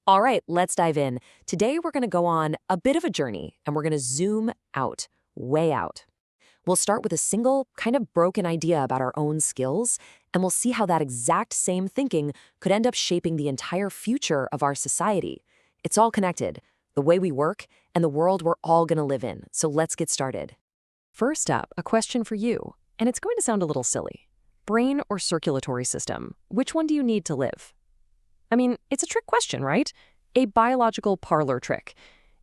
All right, let's dive in. Today, we're going to go on a bit of a journey and we're going to zoom out, way out. We'll start with a single, kind of broken idea about our own skills, and we'll see how that exact same thinking could end up shaping the entire future of our society. It's all connected, the way we work and the world we're all going to live in. So let's get started. First up, a question for you, and it's going to sound a little silly. Brain or circulatory system? Which one do you need to live? I mean, it's a trick question, right? A biological parlor trick.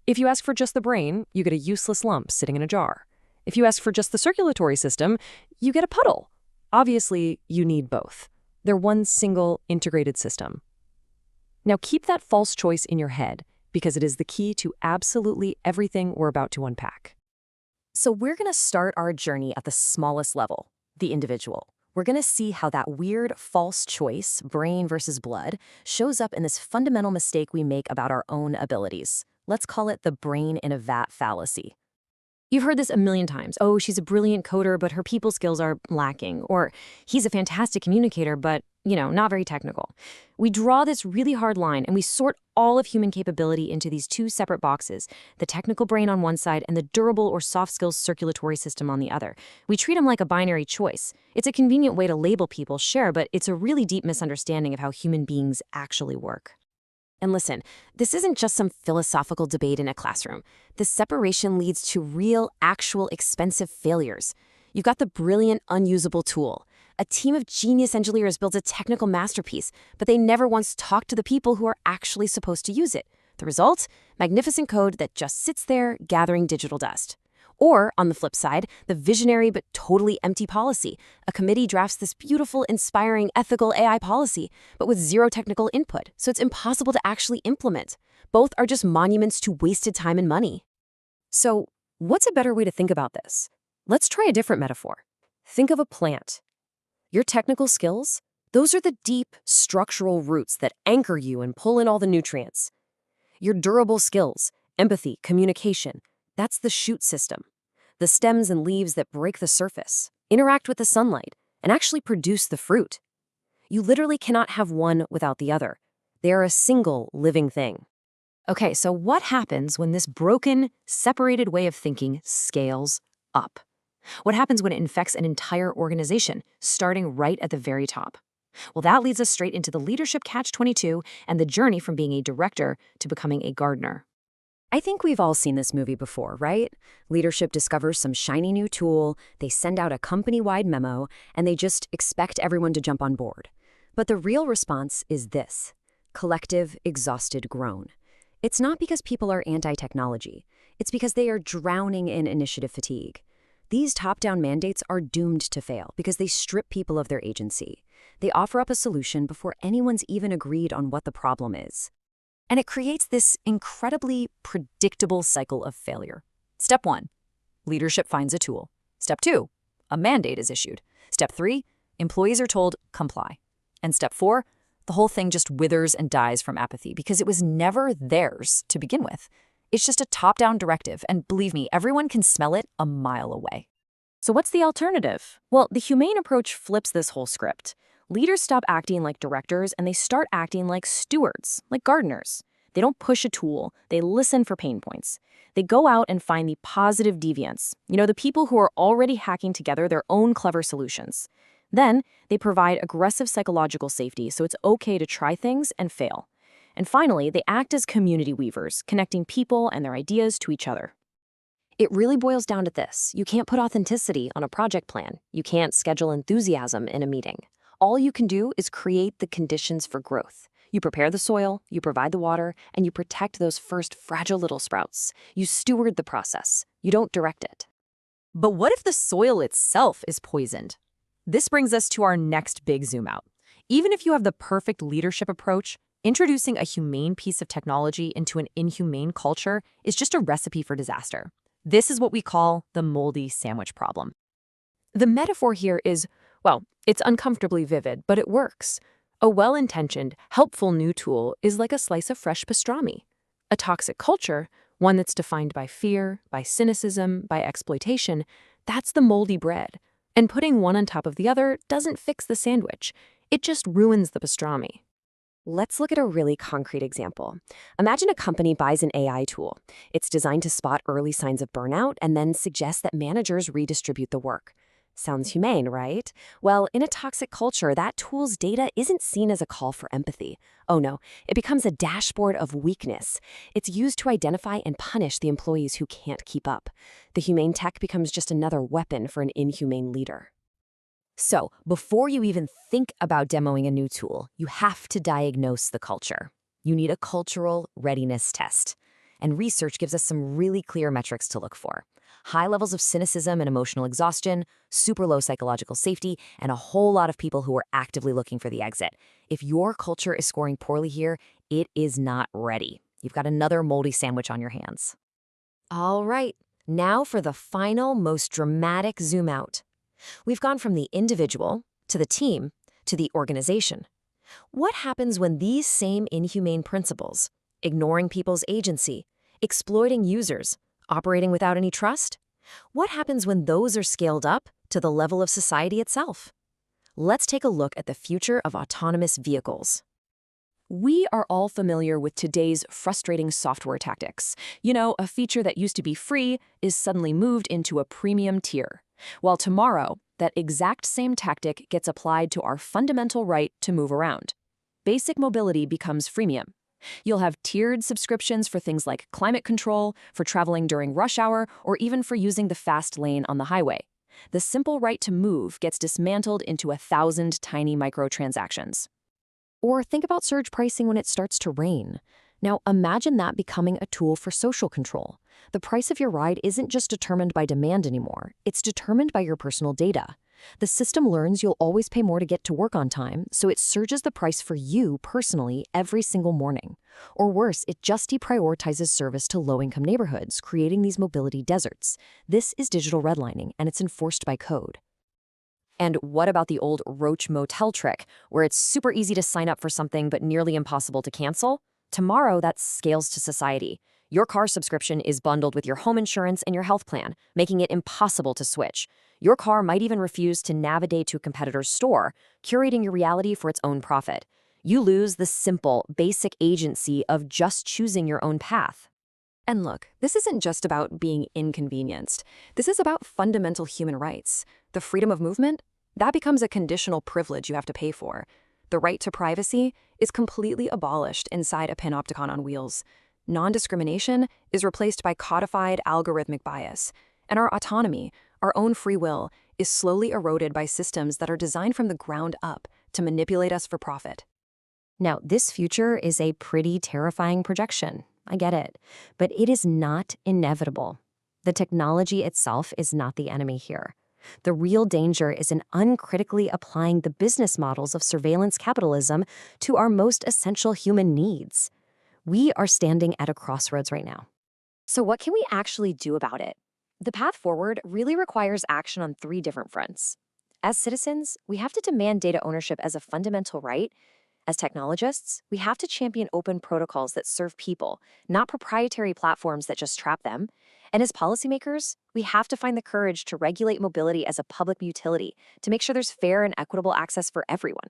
If you ask for just the brain, you get a useless lump sitting in a jar. If you ask for just the circulatory system, you get a puddle. Obviously, you need both. They're one single integrated system. Now keep that false choice in your head, because it is the key to absolutely everything we're about to unpack. So we're going to start our journey at the smallest level, the individual. We're going to see how that weird false choice, brain versus blood, shows up in this fundamental mistake we make about our own abilities. Let's call it the brain in a vat fallacy. You've heard this a million times. Oh, she's a brilliant coder, but her people skills are lacking. Or he's a fantastic communicator, but, not very technical. We draw this really hard line and we sort all of human capability into these two separate boxes, the technical brain on one side and the durable or soft skills circulatory system on the other. We treat them like a binary choice. It's a convenient way to label people, sure, but it's a really deep misunderstanding of how human beings actually work. And listen, this isn't just some philosophical debate in a classroom. This separation leads to real, actual, expensive failures. You've got the brilliant, unusable tool. A team of genius engineers builds a technical masterpiece, but they never once talk to the people who are actually supposed to use it. The result? Magnificent code that just sits there gathering digital dust. Or, on the flip side, the visionary but totally empty policy. A committee drafts this beautiful, inspiring, ethical AI policy, but with zero technical input, so it's impossible to actually implement. Both are just monuments to wasted time and money. So, what's a better way to think about this? Let's try a different metaphor. Think of a plant. Your technical skills? Those are the deep, structural roots that anchor you and pull in all the nutrients. Your durable skills, empathy, communication, that's the shoot system. The stems and leaves that break the surface, interact with the sunlight, and actually produce the fruit. You literally cannot have one without the other. They are a single living thing. Okay, so what happens when this broken, separated way of thinking scales up? What happens when it infects an entire organization, starting right at the very top? Well, that leads us straight into the leadership catch-22 and the journey from being a director to becoming a gardener. I think we've all seen this movie before, right? Leadership discovers some shiny new tool, they send out a company-wide memo, and they just expect everyone to jump on board. But the real response is this: collective, exhausted groan. It's not because people are anti-technology. It's because they are drowning in initiative fatigue. These top-down mandates are doomed to fail because they strip people of their agency. They offer up a solution before anyone's even agreed on what the problem is. And it creates this incredibly predictable cycle of failure. Step 1, leadership finds a tool. Step 2, a mandate is issued. Step 3, employees are told, comply. And step 4, the whole thing just withers and dies from apathy because it was never theirs to begin with. It's just a top-down directive, and believe me, everyone can smell it a mile away. So what's the alternative? Well, the humane approach flips this whole script. Leaders stop acting like directors and they start acting like stewards, like gardeners. They don't push a tool, they listen for pain points. They go out and find the positive deviants, the people who are already hacking together their own clever solutions. Then, they provide aggressive psychological safety so it's okay to try things and fail. And finally, they act as community weavers, connecting people and their ideas to each other. It really boils down to this: you can't put authenticity on a project plan. You can't schedule enthusiasm in a meeting. All you can do is create the conditions for growth. You prepare the soil, you provide the water, and you protect those first fragile little sprouts. You steward the process. You don't direct it. But what if the soil itself is poisoned? This brings us to our next big zoom out. Even if you have the perfect leadership approach, introducing a humane piece of technology into an inhumane culture is just a recipe for disaster. This is what we call the moldy sandwich problem. The metaphor here is, well, it's uncomfortably vivid, but it works. A well-intentioned, helpful new tool is like a slice of fresh pastrami. A toxic culture, one that's defined by fear, by cynicism, by exploitation, that's the moldy bread. And putting one on top of the other doesn't fix the sandwich. It just ruins the pastrami. Let's look at a really concrete example. Imagine a company buys an AI tool. It's designed to spot early signs of burnout and then suggest that managers redistribute the work. Sounds humane, right? Well, in a toxic culture, that tool's data isn't seen as a call for empathy. Oh no, it becomes a dashboard of weakness. It's used to identify and punish the employees who can't keep up. The humane tech becomes just another weapon for an inhumane leader. So, before you even think about demoing a new tool, you have to diagnose the culture. You need a cultural readiness test. And research gives us some really clear metrics to look for. High levels of cynicism and emotional exhaustion, super low psychological safety, and a whole lot of people who are actively looking for the exit. If your culture is scoring poorly here, it is not ready. You've got another moldy sandwich on your hands. All right, now for the final, most dramatic zoom out. We've gone from the individual to the team to the organization. What happens when these same inhumane principles, ignoring people's agency, exploiting users, operating without any trust? What happens when those are scaled up to the level of society itself? Let's take a look at the future of autonomous vehicles. We are all familiar with today's frustrating software tactics. You know, a feature that used to be free is suddenly moved into a premium tier. While tomorrow, that exact same tactic gets applied to our fundamental right to move around. Basic mobility becomes freemium. You'll have tiered subscriptions for things like climate control, for traveling during rush hour, or even for using the fast lane on the highway. The simple right to move gets dismantled into 1,000 tiny microtransactions. Or think about surge pricing when it starts to rain. Now imagine that becoming a tool for social control. The price of your ride isn't just determined by demand anymore, it's determined by your personal data. The system learns you'll always pay more to get to work on time, so it surges the price for you personally every single morning. Or worse, it just deprioritizes service to low-income neighborhoods, creating these mobility deserts. This is digital redlining, and it's enforced by code. And what about the old Roach Motel trick, where it's super easy to sign up for something but nearly impossible to cancel? Tomorrow, that scales to society. Your car subscription is bundled with your home insurance and your health plan, making it impossible to switch. Your car might even refuse to navigate to a competitor's store, curating your reality for its own profit. You lose the simple, basic agency of just choosing your own path. And look, this isn't just about being inconvenienced. This is about fundamental human rights. The freedom of movement, that becomes a conditional privilege you have to pay for. The right to privacy is completely abolished inside a panopticon on wheels. Non-discrimination is replaced by codified algorithmic bias. And our autonomy, our own free will, is slowly eroded by systems that are designed from the ground up to manipulate us for profit. Now, this future is a pretty terrifying projection. I get it. But it is not inevitable. The technology itself is not the enemy here. The real danger is in uncritically applying the business models of surveillance capitalism to our most essential human needs. We are standing at a crossroads right now. So what can we actually do about it? The path forward really requires action on 3 different fronts. As citizens, we have to demand data ownership as a fundamental right. As technologists, we have to champion open protocols that serve people, not proprietary platforms that just trap them. And as policymakers, we have to find the courage to regulate mobility as a public utility to make sure there's fair and equitable access for everyone.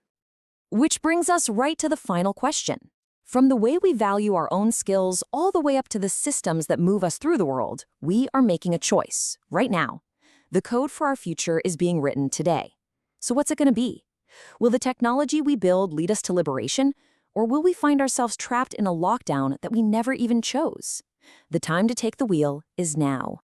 Which brings us right to the final question. From the way we value our own skills all the way up to the systems that move us through the world, we are making a choice right now. The code for our future is being written today. So what's it going to be? Will the technology we build lead us to liberation, or will we find ourselves trapped in a lockdown that we never even chose? The time to take the wheel is now.